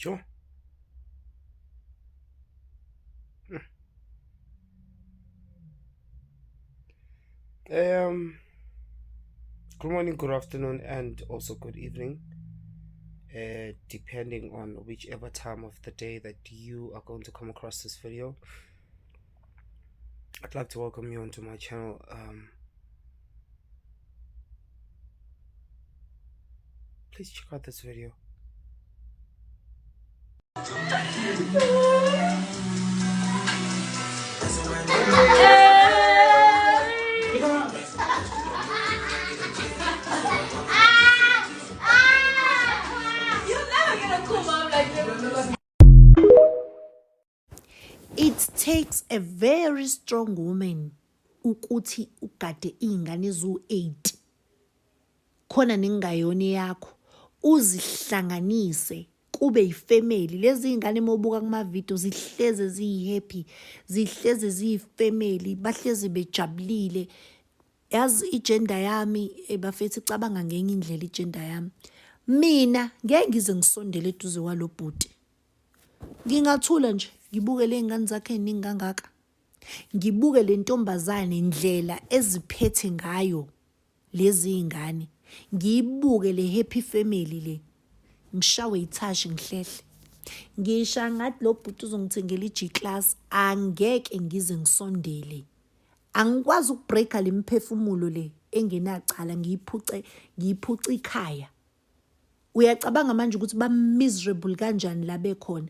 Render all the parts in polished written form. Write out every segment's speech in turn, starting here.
Sure. Um, Good morning, good afternoon, and also good evening. Depending on whichever time of the day that you are going to come across this video, I'd like to welcome you onto my channel. Please check out this video. It takes a very strong woman ukuthi ugade ingane ezu8 khona ningayoni yakho uzihlanganise kube yifamily. Lezi ingane mobuka kuma video zihleze zihappy, zihleze ziyifamily, bahlezi bejabulile. Yazi igender yami bafethi cabanga ngenye indlela igender yami. Mina ngeke ngize ngisondele eduze kwalobhuti. Ngingathula nje ngibuke le ngane zakhe eningi kangaka. Ngibuke le ntombazane indlela eziphethe ngayo lezi ingane. Ngibuke le happy family le. Ngishawe ithashi ngihlehle. Ngisha ngathi lo bhuti uzongithengela iG-class angeke ngize ngisondele. Angikwazi ukubreaka le mphefumulo le engenacala ngiyiphuca ikhaya. Uyacabanga manje ukuthi ba miserable kanjani la bekhona.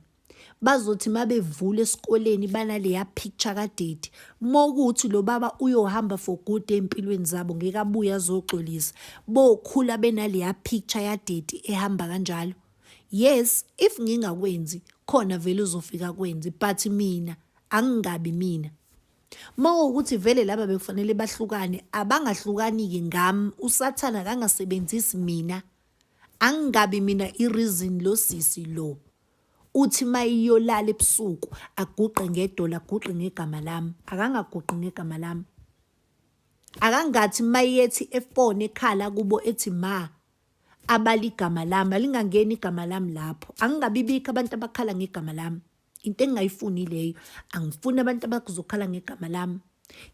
Bazothi mabevula esikoleni banale ya picture kadate mokuthi lo baba uyohamba for good empilweni zabo ngeke abuya azoxolisa bokhula benale ya picture ya date ehamba kanjalo. Yes, if ngingakwenzi khona vele uzofika kwenzi, but mina angingabi mina. Mawukuthi vele laba bekufanele bahlukane abangahlukani ke ngami usathana kangasebenzisi mina. Angingabi mina ireason lo sisi lo. Uthi mayiyolala ebusuku aguqe ngedola aguqe ngegama lami. Akangaguqi ngegama lami. Akangathi mayethi efone ekhala kubo ethi ma abali igama lami alingangeni igama lami lapho. Angingabibika abantu abakhala ngegama lami. Into engayifuni leyo. Angifuni abantu abakuzokhala ngegama lami.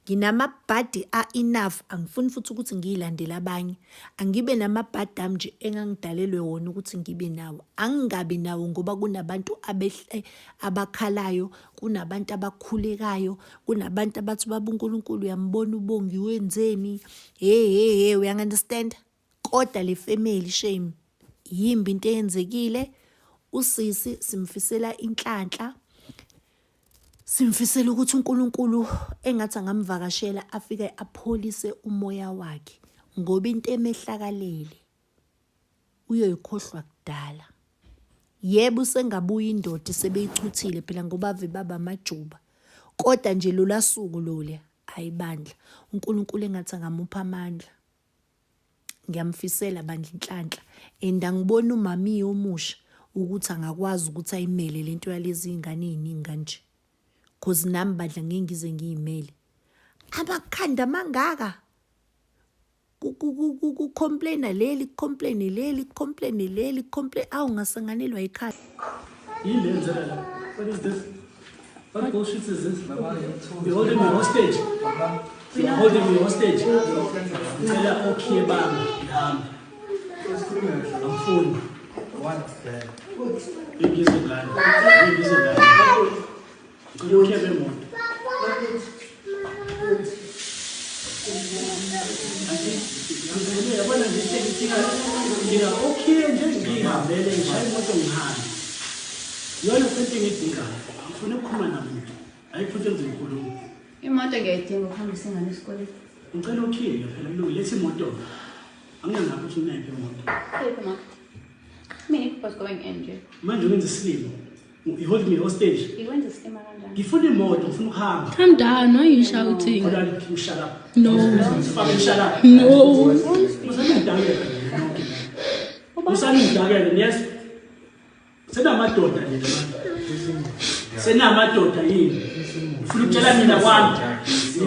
Nginamabhadi enough, angifuni futhi ukuthi ngiyilandele abanye. Angibe namabhadi ami nje engangidalelwe wona ukuthi ngibe nawo. Angingabi nawo ngoba kunabantu abakhalayo, kunabantu abakhulekayo, kunabantu abathi baba uNkulunkulu uyambona ubongi wenzeni. Hey, we understand? Kodwa le family shame yimbi into eyenzekile. Usisi simfisela inhlanhla. Simfisela ukuthi uNkulunkulu engathi angamvakashela afike apholise umoya wakhe ngoba into emehlakalele uyoyikhohlwa kudala. Yebo sengabuya indoda sebeyichuthile phela ngoba ave baba amajuba. Kodwa nje lola suku lole ayibandla uNkulunkulu engathi angamupha amandla. Ngiyamfisela bandla inhlanhla and angibona umami omusha ukuthi angakwazi ukuthi ayimele lento yalezi ingane eziningi kanje. Cause nami badla ngeke ngize ngiyimele. Abakhanda mangaka. Complaina leli, complain leli, complain leli, complain ngasanganelwa ekhaya. What is this? What bullshit is this? You're holding me hostage. You're holding me hostage. Tell her okay, bam. I'm full. What's that? Big is a blind. Big is a blind. You can't be more. Okay, just be a very shy bottom hand. You are looking at me. I'm going to come and I put it in the room. You might get him from the singing school. I'm going to kill you. Let's see motor. I'm going to put you in the motor. Hey, come on. Me was going in. Man, you're going to sleep. You hold me hostage. He went to sleep around. Give you the motor from harm. Calm down, why are you shouting? You shut up. No. Fucking shut up. No. Yes. Senamadoda yena manje. Senamadoda yini. Ufuna ukutshela mina kwami.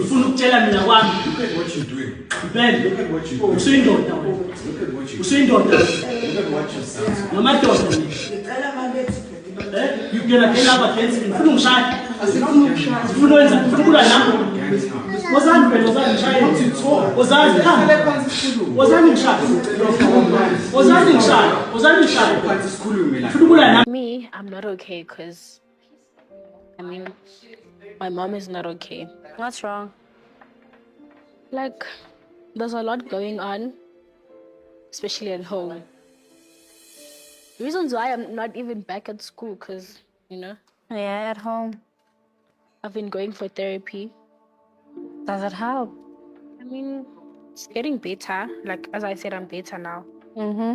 Ufuna ukutshela mina kwami. Look at what you're doing. Ben, Look at what you're doing. usuyindoda wena. Look at what you're doing. Usuyindoda. Look at what you're saying. Namadoda yini. ngena ke lapha against ngifuna ungishaya ngifuna wenza ngifuna ukulwa nami wozani phela wozani ngishaya wozani wozani ngishaya wozani ngishaya wozani ngishaya ngifuna ukulwa nami. Me, I'm not okay because, I mean, my mom is not okay. What's wrong? Like, there's a lot going on, especially at home. Reasons why I'm not even back at school because, Yeah, at home. I've been going for therapy. Does it help? I mean, it's getting better. Like, as I said, I'm better now. Mm-hmm.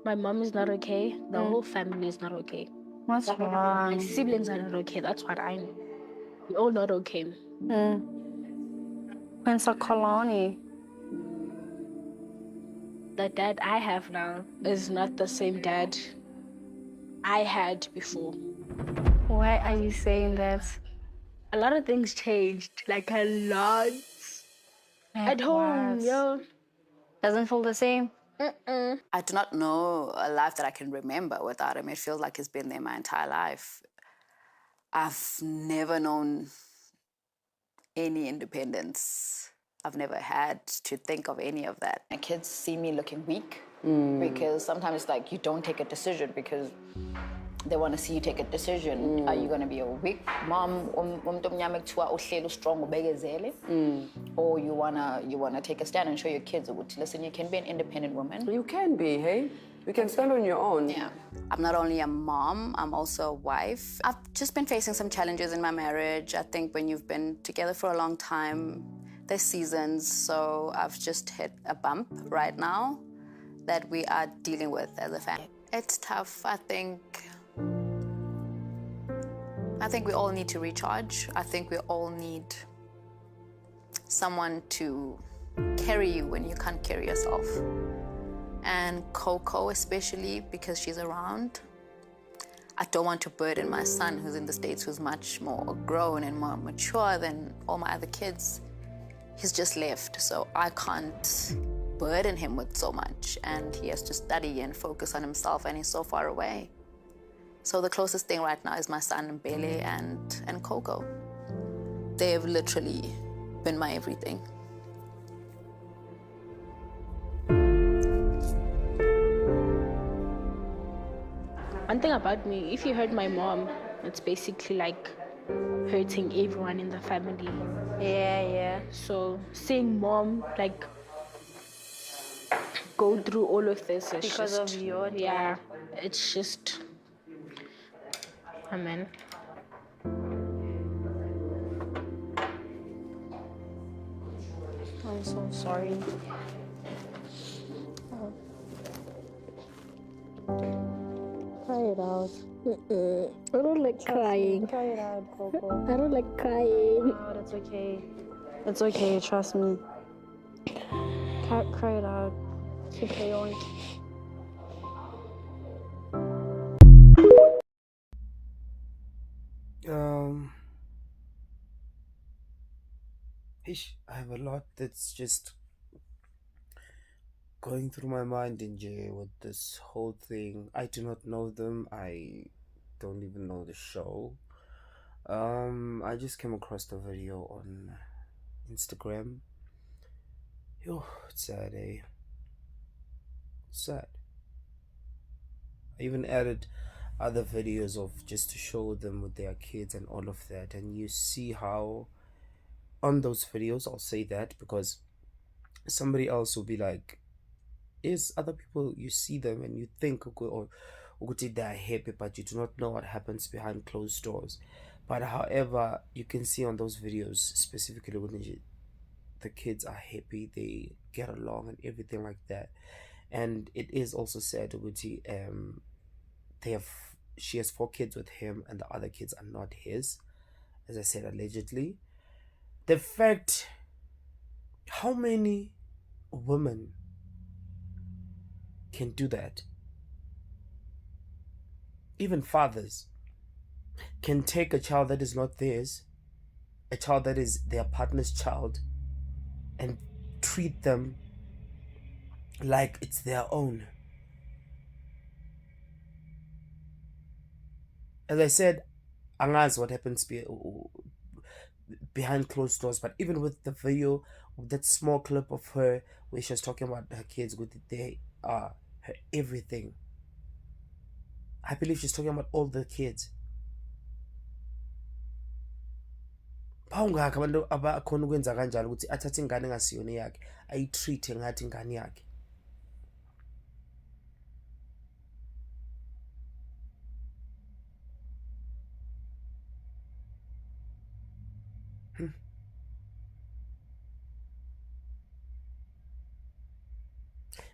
My mom is not okay. The whole family is not okay. What's My wrong? siblings are not okay. That's what I know. We're all not okay. Pensa Colony. The dad I have now is not the same dad I had before. Why are you saying that? A lot of things changed, like a lot. At home, yo. Doesn't feel the same? I do not know a life that I can remember without him. It feels like he's been there my entire life. I've never known any independence. I've never had to think of any of that. My kids see me looking weak because sometimes it's like you don't take a decision because they want to see you take a decision. Are you going to be a weak mom, strong, or you wanna take a stand and show your kids, listen, you can be an independent woman. You can be, hey? You can stand on your own. Yeah. I'm not only a mom, I'm also a wife. I've just been facing some challenges in my marriage. I think when you've been together for a long time, there's seasons, so I've just hit a bump right now that we are dealing with as a family. It's tough. I think we all need to recharge. I think we all need someone to carry you when you can't carry yourself. And Coco, especially because she's around. I don't want to burden my son who's in the States, who's much more grown and more mature than all my other kids. He's just left, so I can't burden him with so much. And he has to study and focus on himself, and he's so far away. So the closest thing right now is my son, Mbele, and Coco. They've literally been my everything. One thing about me, if you hurt my mom, it's basically like hurting everyone in the family. Yeah. So seeing mom like go through all of this is Because just, of your dad. yeah, it's just, amen. I'm so sorry. Cry it out. I don't like crying. Cry it out, Coco. I don't like crying. No, that's okay. It's okay, trust me. Cry it out. It's okay, don't. I have a lot that's just going through my mind in jail with this whole thing. I do not know them. I don't even know the show. I just came across the video on Instagram. Yo, it's sad, eh? Sad. I even added other videos of just to show them with their kids and all of that, and you see how on those videos, I'll say that because somebody else will be like, is other people, you see them and you think or they're happy, but you do not know what happens behind closed doors. But however, you can see on those videos, specifically when the kids are happy, they get along and everything like that. And it is also said she has 4 kids with him and the other kids are not his, as I said, allegedly. The fact, how many women can do that? Even fathers can take a child that is not theirs, a child that is their partner's child, and treat them like it's their own. As I said, angazi what happens behind closed doors, but even with the video, with that small clip of her where she was talking about her kids, with they are her everything. I believe she's talking about all the kids. Phawungakho abantu abakhona ukwenza kanjalo ukuthi athathe ingane engasiyona yakhe ayitreat ngathi ingane yakhe.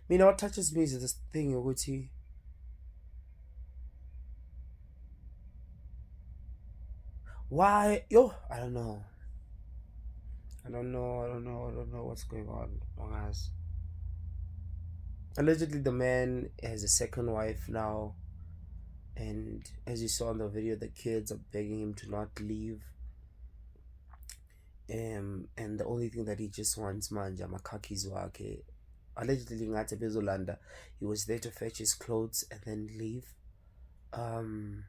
Mina what touches me is this thing ukuthi why I don't know what's going on. Allegedly the man has a second wife now, and as you saw in the video, the kids are begging him to not leave. And the only thing that he just wants manje amakhakis wakhe. Allegedly ngathi bezolanda, he was there to fetch his clothes and then leave. And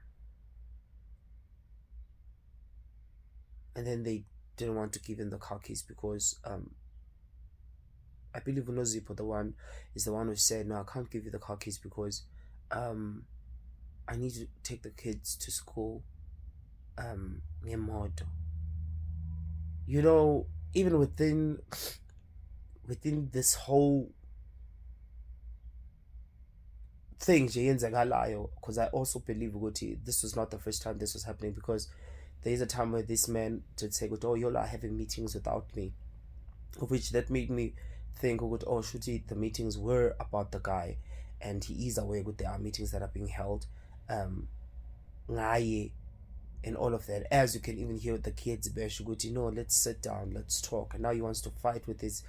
then they didn't want to give him the khakis because I believe Nozipho is the one who said, no, I can't give you the khakis because I need to take the kids to school ngemoto. You know, even within this whole thing because I also believe this was not the first time this was happening, because there is a time where this man did say, oh, y'all are having meetings without me, of which that made me think, oh, Shuti, the meetings were about the guy, and he is aware there are meetings that are being held, and all of that. As you can even hear the kids, no, let's sit down, let's talk. And now he wants to fight with his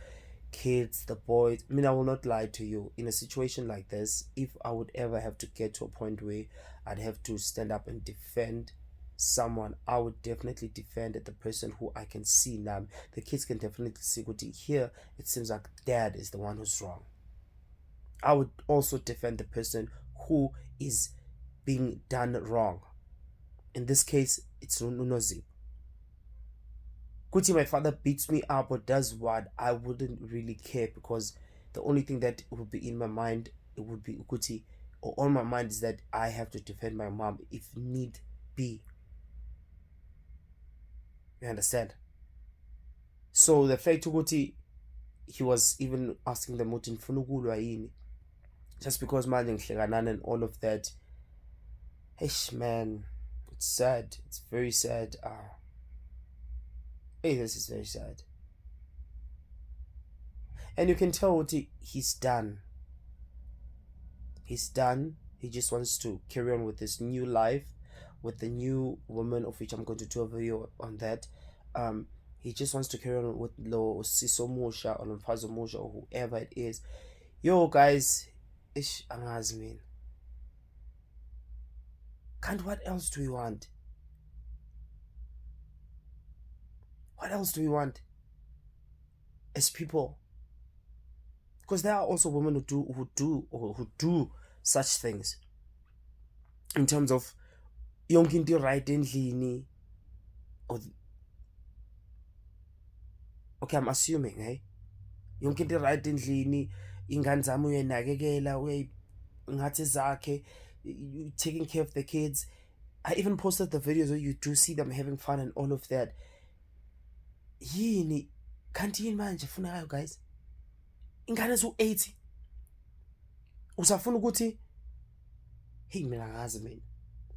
kids, the boys. I mean, I will not lie to you. In a situation like this, if I would ever have to get to a point where I'd have to stand up and defend someone, I would definitely defend the person who I can see now. The kids can definitely see here. It seems like dad is the one who's wrong. I would also defend the person who is being done wrong. In this case, it's Nozipho. Kuti my father beats me up or does what, I wouldn't really care, because the only thing that would be in my mind, it would be Kuti, or on my mind, is that I have to defend my mom if need be. You understand? So the fact Kuti, he was even asking them just because manje ngihlekana and all of that. Ish, man, it's sad. It's very sad. Hey, this is very sad. And you can tell what he's done. He's done. He just wants to carry on with his new life, with the new woman, of which I'm going to do a video on that. He just wants to carry on with Lo Siso Musha or Mfazo Musha or whoever it is. Yo, guys, ish angazi man. Can't, what else do we want? What else do we want as people? Because there are also women who do such things, in terms of yonke into right endlini, or okay, I'm assuming, hey, yonke into right endlini, ingane zami uyayinakekela, ngathi zakhe, you taking care of the kids. I even posted the videos where you do see them having fun and all of that. Yini kanti yini manje funekayo, guys? Ingane zu-80 usafuna ukuthi, hey, mina ngazi mina.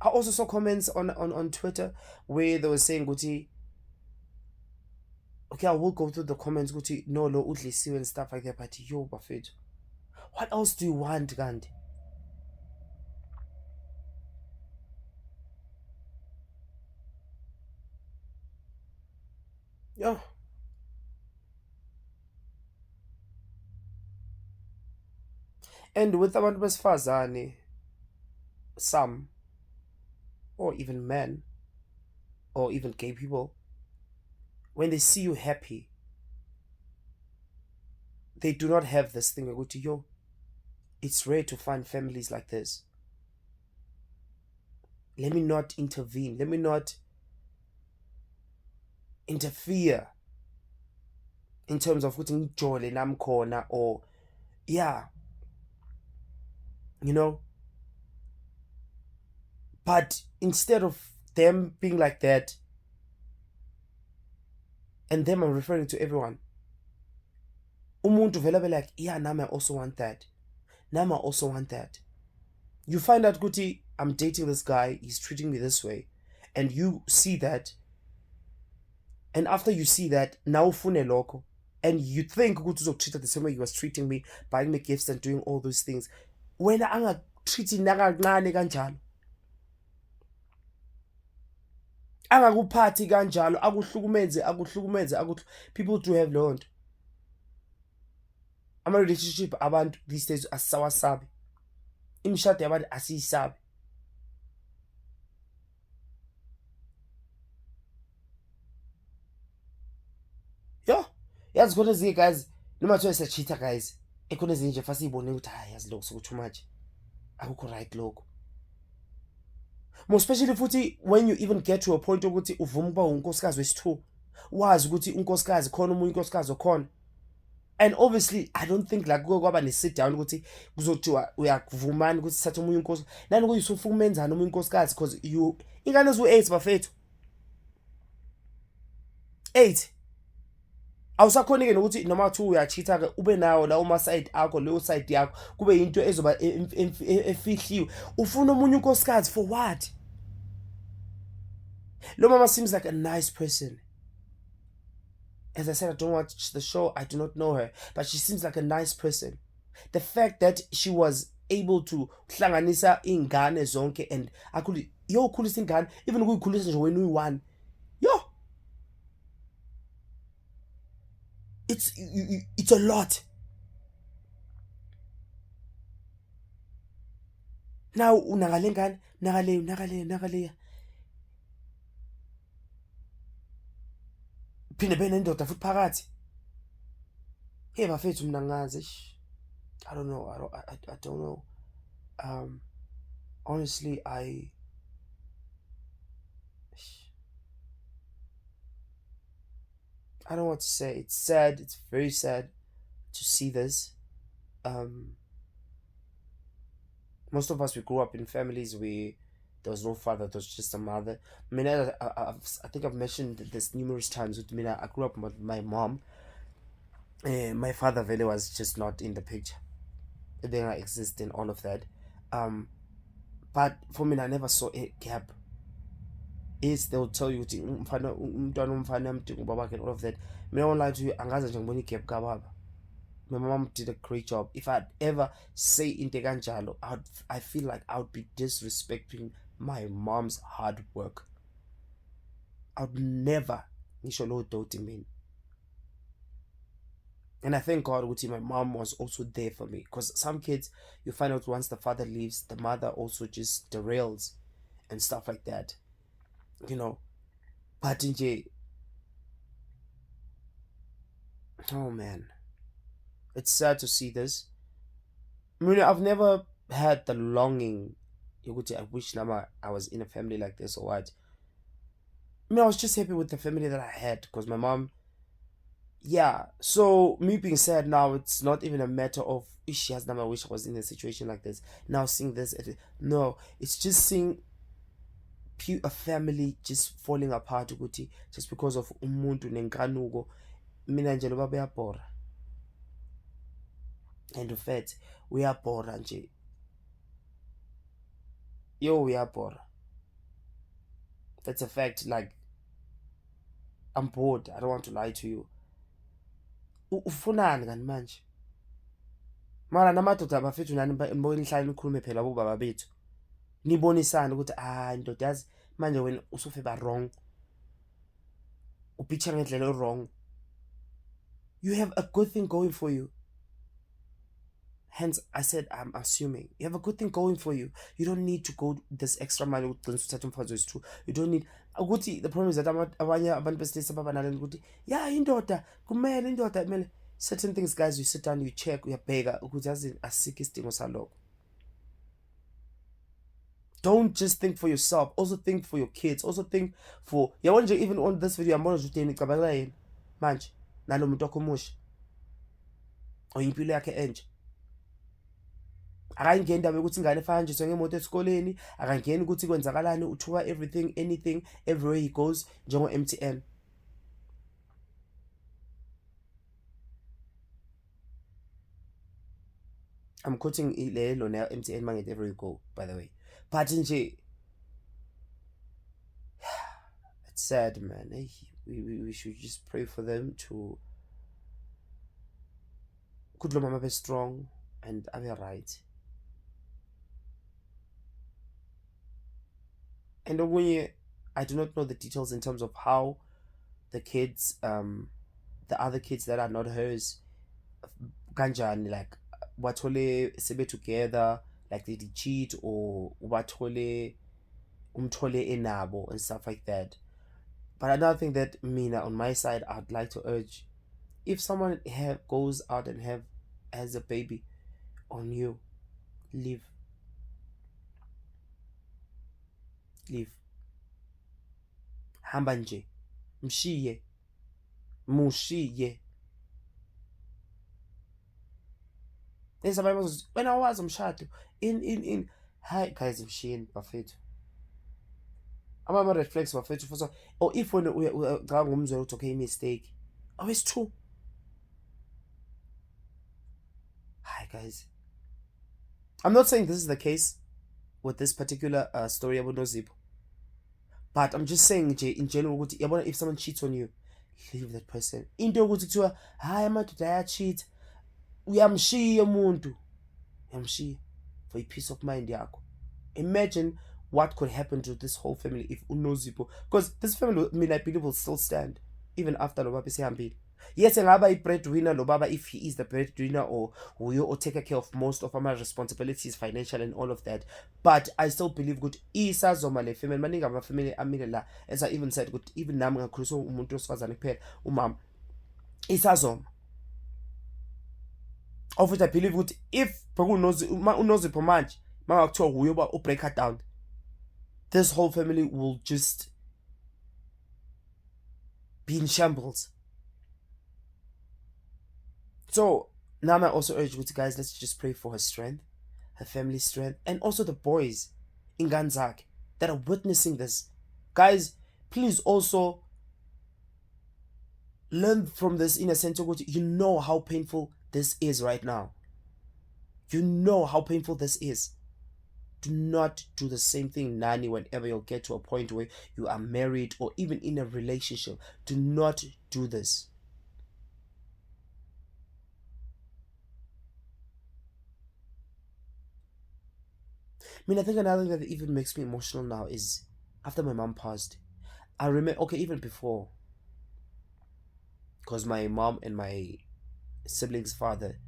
I also saw comments on Twitter where they were saying ukuthi, okay, I will go through the comments ukuthi no lo udlisiwe and stuff like that, but yo bafethu, what else do you want, kanti? Yeah. And with abantu besifazane, some, or even men, or even gay people, when they see you happy, they do not have this thing ukuthi yo, it's rare to find families like this. let me not intervene, let me not interfere in terms of ukuthi ngijole nami khona, or yeah, you know. But instead of them being like that, and them, I'm referring to everyone, umuntu vele be like, yeah, nami I also want that, nami I also want that. You find out kuti I'm dating this guy, he's treating me this way, and you see that, and after you see that, now ufune lokho, and you think ukuthi uzokutreat the same way he was treating me, buying me gifts and doing all those things, wena angakutreathi nakancane kanjalo, angakuphathi kanjalo, akuhlukumeze. People do have learned. Ama-relationship abantu these days asisawasabi, imishado yabantu asiyisabi. Yo, yazi khona ezinye guys, noma kuthiwa siya-cheat-a guys, ekhona ezinye nje fast siyibone ukuthi hayi yazi lokho soku-too much, akukho right lokho. More especially futhi when you even get to a point ukuthi uvuma ukuba unkosikazi wesi-2, wazi ukuthi unkosikazi khona omunye unkosikazi okhona. And obviously I don't think like kuke kwaba ne-sit down ukuthi kuzothiwa uyakuvumani ukuthi sithathe omunye unkosikazi, nani kuyisufuna ukumenzani omunye unkosikazi, because you ingane eziwu-8 bafethu, 8. Awusakhoni-ke nokuthi noma kuthiwa uya-cheat-a-ke ube nawo lawo ma-side akho, leyo side yakho kube yinto ezoba efihliwe. Ufuna omunye unkosikazi for what? Lo mama seems like a nice person. As I said, I don't watch the show, I do not know her, but she seems like a nice person. The fact that she was able to hlanganisa ingane zonke and yo ukhulisa ingane, even ukuyikhulisa nje wena uyi-1, yo, it's a lot. Now unakale ngane, nakaleya phinde phinde nendoda futhi phakathi. Hey bafethu, mina ngazi, I don't know. Honestly, I don't know what to say. It's sad. It's very sad to see this. Most of us, we grew up in families where there was no father, there was just a mother. I mean, I think I've mentioned this numerous times. With me, I grew up with my mom. My father really was just not in the picture. It didn't exist in all of that. But for me, I never saw a gap. Is they'll tell you umntwana umfana yamdinga ubabakhe and all of that. Me, I won't lie to you, angaze nje ngibona igap kababa. My mom did a great job. If I'd ever say into kanjalo, I feel like I would be disrespecting my mom's hard work. I would never ngisho lo doti mina. And I thank God ukuthi my mom was also there for me, because some kids, you find out once the father leaves, the mother also just derails and stuff like that, you know. But nje, oh man, it's sad to see this. I mean, I've never had the longing yokuthi I wish nama I was in a family like this or what. I mean, I was just happy with the family that I had, because my mom, yeah. So me being sad now, it's not even a matter of she has never wish I was in a situation like this. Now seeing this, no, it's just seeing a family just falling apart ukuthi just because of umuntu nenkanuko. Mina nje lo baba uyabhora, and in fact uyabhora nje, yo uyabhora. That's a fact. Like, I'm bored, I don't want to lie to you. Ufunani kanti manje? Mara namadoda bafethu nani mbona nihlala nikhulume phela bobaba bethu, nibonisana ukuthi ndoda yazi manje wena usufe ba wrong, upicture ngendlela wrong. You have a good thing going for you. Hence I said I'm assuming you have a good thing going for you. You don't need to go this extra mile ukuthi uthathe umfazi wesi-2. You don't need ukuthi, the problem is that abanye abantu besilisa babanalo ukuthi yeah indoda kumele, indoda kumele certain things. Guys, you sit down, you check, uyabheka ukuthi yazi asikho isidingo salokho. Don't just think for yourself. Also think for your kids. Also think for... even on this video, I'm going to manje nalo muntu wakho omusha or impilo yakhe enje. Akangeni indaba yokuthi ingane efanjiswe ngemoto esikoleni, akangeni ukuthi kwenzakalani, uthuka everything, anything, everywhere he goes, njengo-MTN. I'm quoting Ilelo now, MTN Manget everywhere you go, by the way. But nje, it's sad, man. We should just pray for them to could lo mama be strong and be right. And I do not know the details in terms of how the kids, the other kids that are not hers, kanjani, like bathole sebe together, like they did cheat, or bathole umthole enabo and stuff like that. But another thing that Mina on my side I'd like to urge, if someone goes out and has a baby on you, leave. Hamba nje, mshiye, mushiye. There's somebody when I was umshado in hi guys, mshiyeni bafethu. Ama red flags bafethu for so, or if when ucabanga umzwe uthi okay mistake. Oh, it's true. Hi guys. I'm not saying this is the case with this particular story about Nozipho. But I'm just saying in general, if someone cheats on you, leave that person. Into ukuthi kuthiwa hayi amadoda ayacheat, uyamshiya umuntu. Uyamshiya for a peace of mind yakho. Imagine what could happen to this whole family if Nozipho, because this family, I mean, I believe will still stand even after lo baba esehambile. Yes, engaba i-breadwinner lo baba, if he is the breadwinner, or take care of most of our responsibilities, financial and all of that. But I still believe good isazoma le family. Maningi ama-family amile la, as I even said, good even nami ngakhulisa umuntu wesifazane kuphela, umama isazoma. Of which I believe good if Nozipho manje makuthiwa uyo ba break her down, this whole family will just be in shambles. So now I also urge you guys, let's just pray for her strength, her family's strength, and also the boys in Ganzak that are witnessing this. Guys, please also learn from this in a sense of you know how painful this is right now. You know how painful this is. Do not do the same thing, Nani, whenever you'll get to a point where you are married or even in a relationship. Do not do this. I mean, I think another thing that even makes me emotional now is after my mom passed. I remember, okay, even before, because my mom and my siblings' father,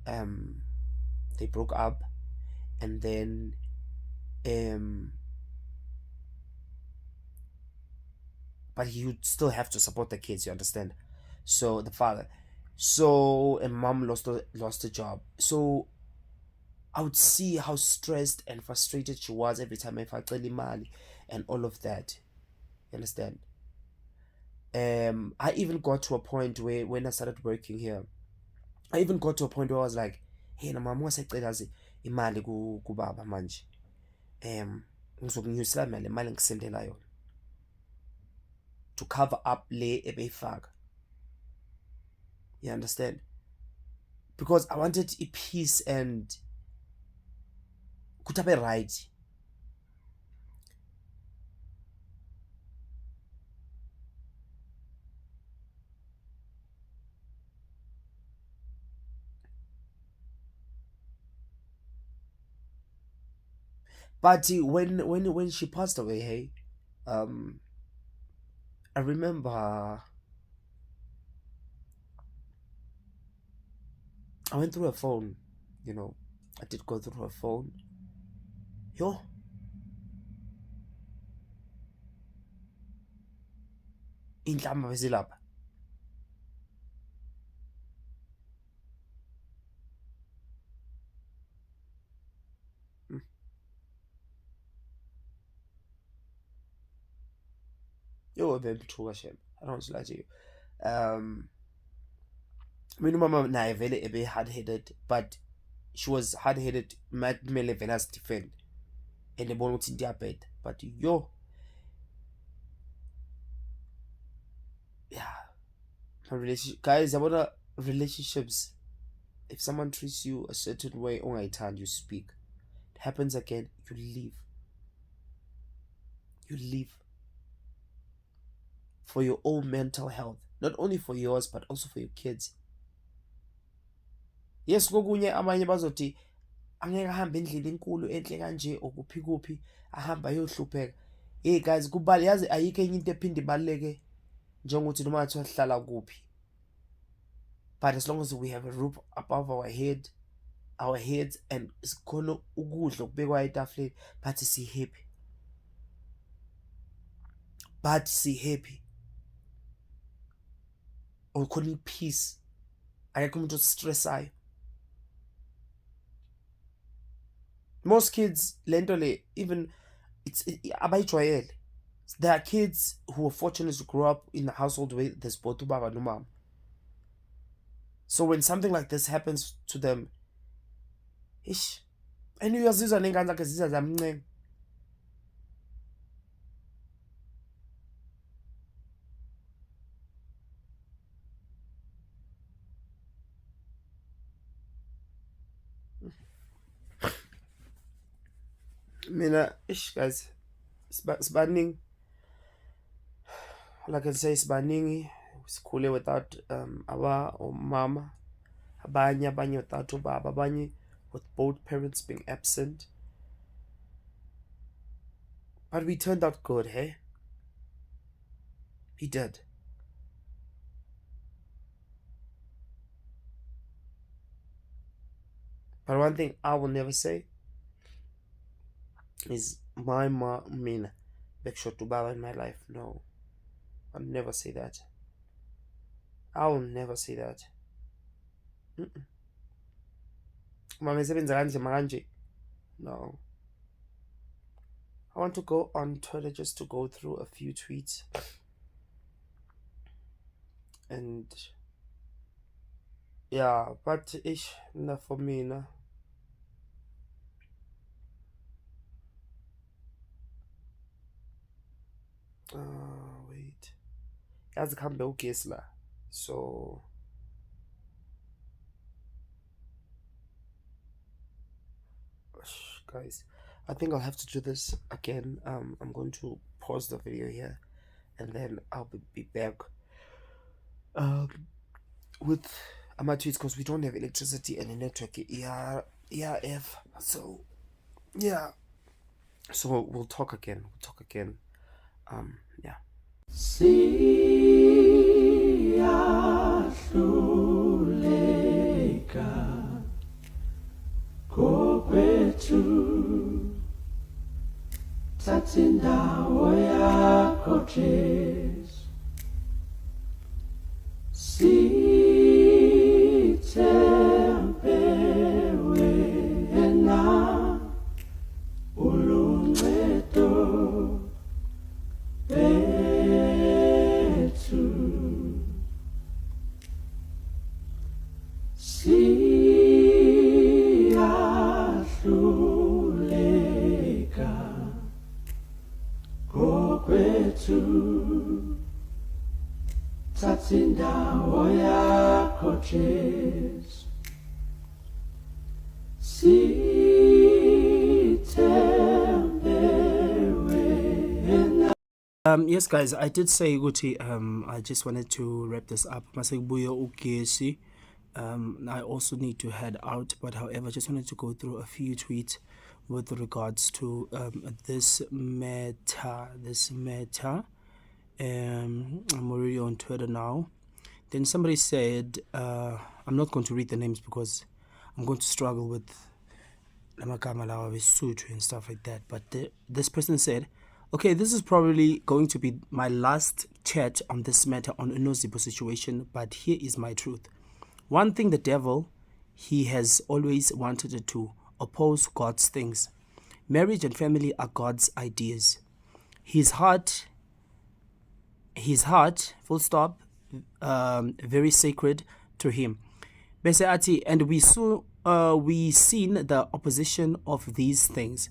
they broke up, and then, but he would still have to support the kids, you understand? So the father, and mom lost a job. So I would see how stressed and frustrated she was every time I felt mali and all of that. You understand? I even got to a point where when I started working here, I even got to a point where I was like, hey, na mama wasecelazi imali kubaba manje. Ngizokunyusela le mali ngisendela yona to cover up le ebeyifaka. You understand? Because I wanted a peace and kutabe right. But when she passed away, hey, I remember I went through her phone, you know. I did go through her phone. Yo. Inhlamba bezilapha. yo, babe, true Hashem. I don't want to lie to you. Mina mama naye vele ebe hard-headed, but she was hard-headed kumele vele as-defend and ebona ukuthi into iyabheda, but yo, yeah, my relationship, guys, yabona relationships, if someone treats you a certain way ungayithandi, you speak. It happens again, you leave for your own mental health, not only for yours but also for your kids. Yes, kokunye abanye bazothi angeke ahambe endlini enkulu enhle kanje okuphi kuphi ahamba ayohlupheka. Hey guys, kubali yazi ayikho enye into ephinde ibaluleke njengokuthi noma ngathi wahlala kuphi, but as long as we have a roof above our heads and sikhona ukudla okubekwa etafuleni, but si happy ukhona ipeace, akekho umuntu ostressayo. Most kids lento le, even abayijwayele. There are kids who are fortunate to grow up in a household where there's both ubaba nomama. So when something like this happens to them, and uyazizwa nengane zakhe zizwa zamncema. Mina, guys, sibaningi. All I can say is sibaningi. Sikhule without our mama. Abanye without ubaba. Abanye with both parents being absent. But we turned out good, hey? We did. But one thing I will never say is my mom mean make sure to baba in my life. No, I'll never say that. I will never say that. Mama esebenza kanje manje. No. I want to go on Twitter just to go through a few tweets. And yeah, but not for me, no. Wait. Yazi kuhambe ugesi la. So guys, I think I'll have to do this again. I'm going to pause the video here and then I'll be back with my tweets because we don't have electricity and a network ERF. So yeah. So we'll talk again. Yeah. Siyahluleka kokwethu thatha indawo yakho Jesu, sithembe wena uluncedo bethu, siyahluleka kokwethu thatha indawo yakho Jesu, sithembe wena. Yes guys, I did say ukuthi I just wanted to wrap this up. Masekubuya ugesi. I also need to head out, but however, I just wanted to go through a few tweets with regards to this matter. I'm already on Twitter now. Then somebody said, I'm not going to read the names because I'm going to struggle with Namakama Sutru and stuff like that. But this person said, okay, this is probably going to be my last chat on this matter on a Nozipho situation, but here is my truth. One thing, the devil, he has always wanted to oppose God's things. Marriage and family are God's ideas. His heart his heart, full stop, very sacred to him. Bese ati, and we seen the opposition of these things.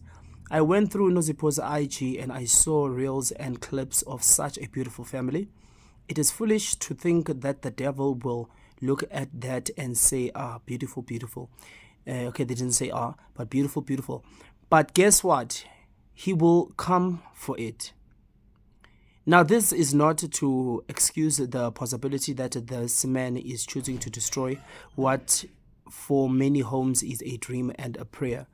I went through Nozipho's IG and I saw reels and clips of such a beautiful family. It is foolish to think that the devil will look at that and say, ah, beautiful, beautiful. Okay, they didn't say ah, but beautiful, beautiful. But guess what? He will come for it. Now, this is not to excuse the possibility that this man is choosing to destroy what for many homes is a dream and a prayer.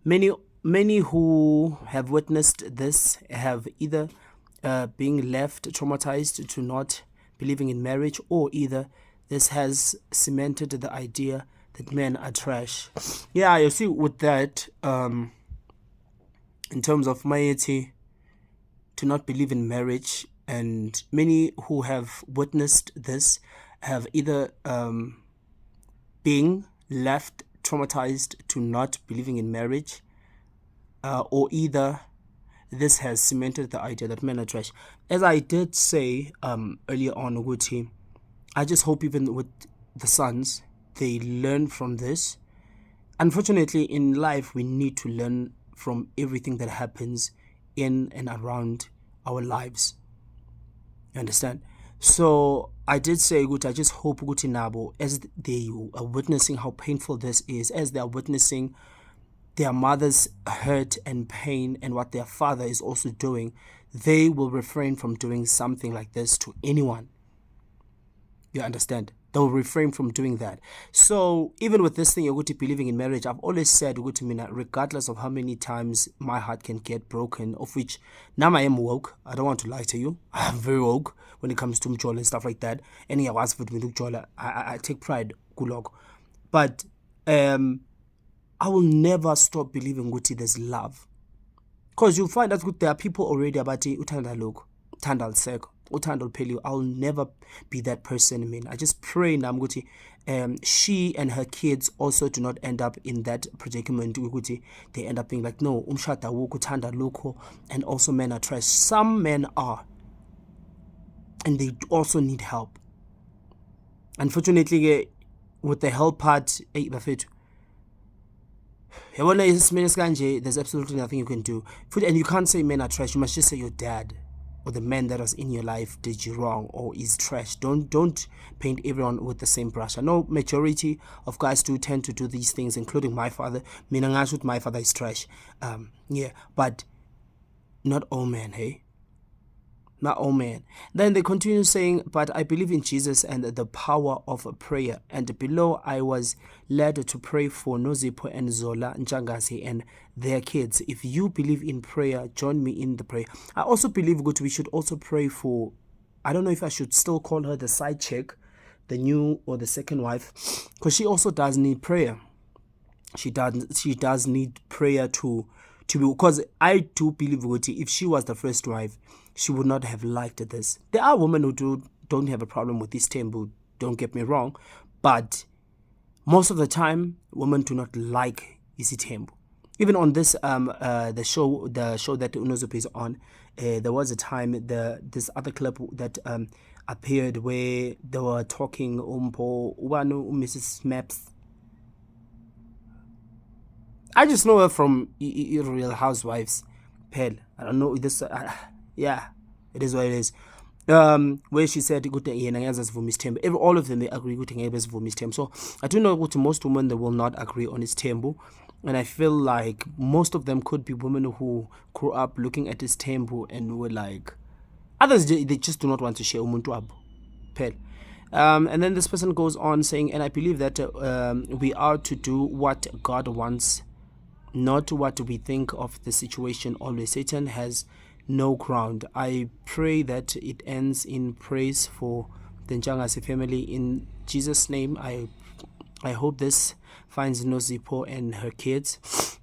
Many who have witnessed this have either being left traumatized to not believing in marriage, or either this has cemented the idea that men are trash. Yeah, you see, with that, in terms of piety, to not believe in marriage, and many who have witnessed this have either being left traumatized to not believing in marriage, or either this has cemented the idea that men are trash. As I did say earlier on, Uguti, I just hope even with the sons, they learn from this. Unfortunately, in life, we need to learn from everything that happens in and around our lives. You understand? So I did say, Uguti, I just hope Uguti Nabo, as they are witnessing how painful this is, as they are witnessing their mother's hurt and pain and what their father is also doing, they will refrain from doing something like this to anyone. You understand? They will refrain from doing that. So even with this thing, you're going to believing in marriage, I've always said, regardless of how many times my heart can get broken, of which now I am woke. I don't want to lie to you. I'm very woke when it comes to mjola and stuff like that. Any of us with mjola, I take pride, kulog. But I will never stop believing Guti there's love. Because you'll find that there are people already about utanda look, tandal sek, utandal peli. I'll never be that person. I mean, I just pray Namguti, she and her kids also do not end up in that predicament. Guti, they end up being like, no, umshata wo kutanda loko, and also men are trash. Some men are, and they also need help. Unfortunately, with the help part, there's absolutely nothing you can do. And you can't say men are trash. You must just say your dad or the man that was in your life did you wrong or is trash. Don't paint everyone with the same brush. I know majority of guys do tend to do these things, including my father. My father is trash. Yeah, but not all men, hey? Not all men. Then they continue saying, but I believe in Jesus and the power of prayer. And below, I was led to pray for Nozipho and Zola Njangasi and their kids. If you believe in prayer, join me in the prayer. I also believe we should also pray for, I don't know if I should still call her the side chick, the new or the second wife, because she also does need prayer. She does need prayer to be, because I do believe if she was the first wife, she would not have liked this. There are women who don't have a problem with this temple, don't get me wrong, but most of the time women do not like isi temple. Even on this the show that Nozipho is on, there was a time this other clip that appeared where they were talking Mrs. Maps. I just know her from Real Housewives. Pell. I don't know this. Yeah, it is what it is. Where she said, all of them they agree. So I do know what most women they will not agree on his temple. And I feel like most of them could be women who grew up looking at this temple and were like, others they just do not want to share umuntu abo. Pell. And then this person goes on saying, and I believe that we are to do what God wants, not what we think of the situation always. Satan has no ground. I pray that it ends in praise for the Njangasi family. In Jesus' name, I hope this finds Nozipho and her kids.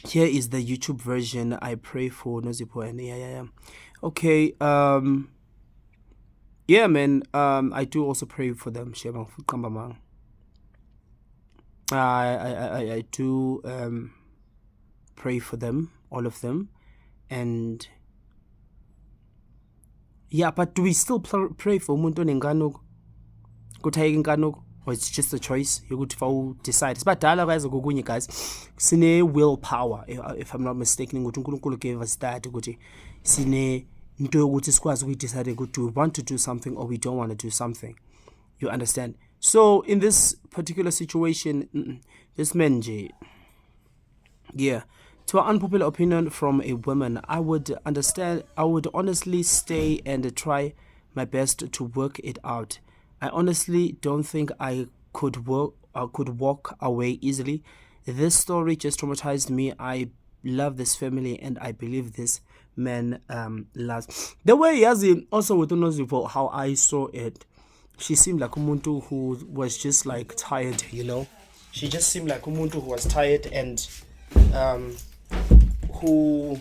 Here is the YouTube version. I pray for Nozipho and yeah. Okay, yeah, man. I do also pray for them. I do pray for them, all of them, and Yeah, but do we still pray for umuntu onenkanuko ukuthi ayeke inkanuko, or it's just a choice yokuthi fa decide? Sibadala kwazi kokunye, guys, sine willpower, if I'm not mistaken, ukuthi uNkulunkulu gave us that ukuthi sine into yokuthi sikwazi ukuyidecide ukuthi we want to do something or we don't want to do something. You understand? So in this particular situation, this man nje, yeah, to an unpopular opinion from a woman, I would honestly stay and try my best to work it out. I honestly don't think I could walk away easily. This story just traumatized me. I love this family and I believe this man loves. The way yazi also with Nozipho, how I saw it, she seemed like umuntu who was just like tired, you know. She just seemed like umuntu who was tired and who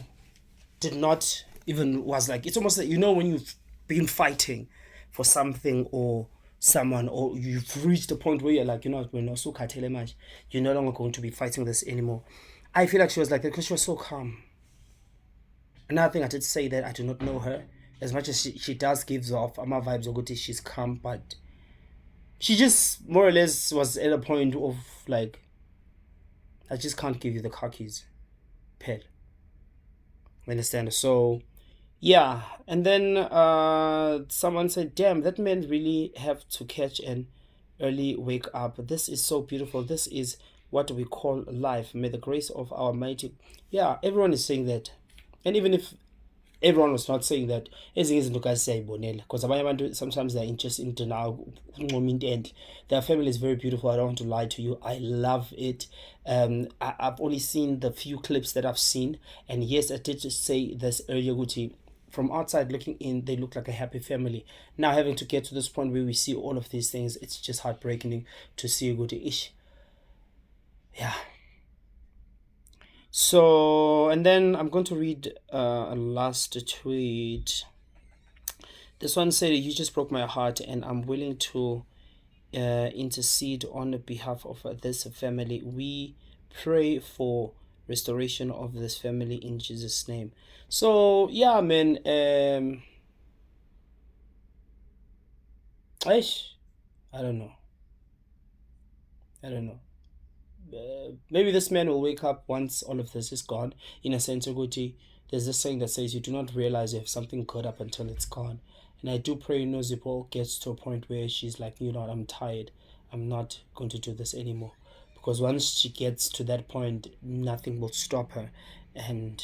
did not even, was like, it's almost like, you know, when you've been fighting for something or someone, or you've reached a point where you're like, you know, we're not so much, you're no longer going to be fighting this anymore. I feel like she was like that because she was so calm. Another thing I did say that I do not know her, as much as she does give off my vibes of she's calm, but she just more or less was at a point of like, I just can't give you the car keys, pet. Understand? So yeah, and then someone said, damn, that man really have to catch an early wake up. This is so beautiful. This is what we call life. May the grace of our mighty, yeah, everyone is saying that. And even if everyone was not saying that, ezinye izinto guys siyayibonela, because abanye abantu sometimes they're just in denial. Their family is very beautiful. I don't want to lie to you, I love it. I've only seen the few clips that I've seen, and yes, I did just say this earlier, Guti, from outside looking in, they look like a happy family. Now having to get to this point where we see all of these things, it's just heartbreaking to see Guti ish. Yeah. So, and then I'm going to read a last tweet. This one said, you just broke my heart and I'm willing to intercede on behalf of this family. We pray for restoration of this family in Jesus' name. So, yeah, man. I don't know. Maybe this man will wake up once all of this is gone. In a sense, there's this saying that says you do not realize you have something good up until it's gone. And I do pray Nozipho gets to a point where she's like, you know what, I'm tired. I'm not going to do this anymore. Because once she gets to that point, nothing will stop her. And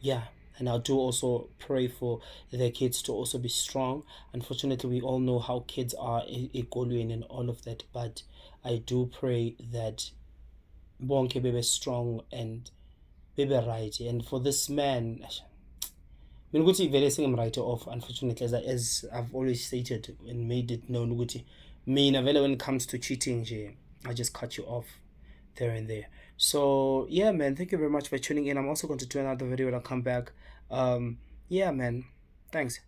yeah, and I do also pray for their kids to also be strong. Unfortunately, we all know how kids are equaling and all of that, but I do pray that bonke bebe strong and bebe right. And for this man, I mean, ukuthi vele singimwrite off, unfortunately, as I've always stated and made it known, ukuthi mina vele when it comes to cheating, I just cut you off there and there. So yeah, man, thank you very much for tuning in. I'm also going to do another video when I come back. Yeah, man, thanks.